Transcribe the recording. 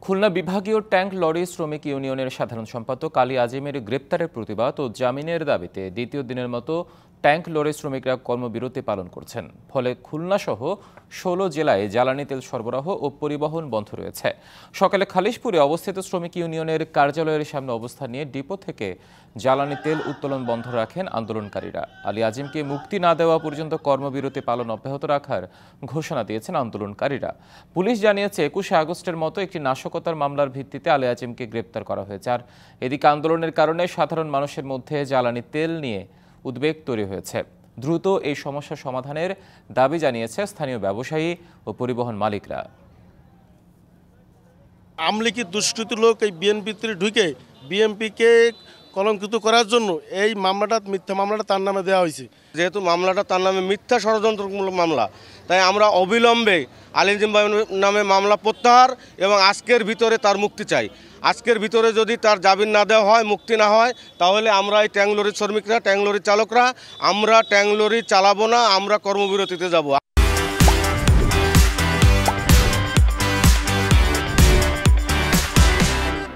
খুলনা বিভাগীয় tank lorry শ্রমিক ইউনিয়নের সাধারণ সম্পাদক আলী আজিমের গ্রেপ্তারের প্রতিবাদ ও জামিনের দাবিতে দ্বিতীয় দিনের মতো ট্যাঙ্ক লরি শ্রমিকরা কর্মবিরতি পালন করছেন। ফলে খুলনাসহ ১৬ জেলায় জ্বালানি তেল সরবরাহ ও পরিবহন বন্ধ রয়েছে। সকালে খালিশপুরে অবস্থিত শ্রমিক ইউনিয়নের কার্যালয়ের সামনে অবস্থান নিয়ে ডিপো থেকে জ্বালানি তেল উত্তোলন বন্ধ রাখেন আন্দোলনকারীরা। আলী আজিমকে মুক্তি না দেওয়া পর্যন্ত কর্মবিরতি পালন অব্যাহত রাখার ঘোষণা দিয়েছেন আন্দোলনকারীরা। পুলিশ জানিয়েছে ২১শে আগস্টের মতো একটি নাশকতার মামলার ভিত্তিতে আলী আজিমকে গ্রেপ্তার করা হয়েছে। আর এদিকে আন্দোলনের কারণে সাধারণ মানুষের মধ্যে জ্বালানি তেল নিয়ে উদ্বেগ তৈরি হয়েছে। দ্রুত এই সমস্যা সমাধানের দাবি জানিয়েছে স্থানীয় ব্যবসায়ী ও পরিবহন মালিকরা। আমলিকি দুষ্কৃত লোক এই বিএনপিতে ঢুকে বিএনপিকে কলঙ্কিত করার জন্য এই মিথ্যা মামলাটা তার নামে দেওয়া হয়েছে। যেহেতু মামলাটা তার নামে মিথ্যা ষড়যন্ত্রমূলক মামলা, তাই আমরা অবিলম্বে আলী আজিম নামে মামলা প্রত্যাহার এবং আজকের ভিতরে তার মুক্তি চাই। আজকের ভিতরে যদি তার জামিন না দেওয়া হয়, মুক্তি না হয়, তাহলে আমরা এই ট্যাঙ্ক লরির শ্রমিকরা, ট্যাঙ্ক লরির চালকরা আমরা ট্যাঙ্ক লরি চালাবো না, আমরা কর্মবিরতিতে যাব।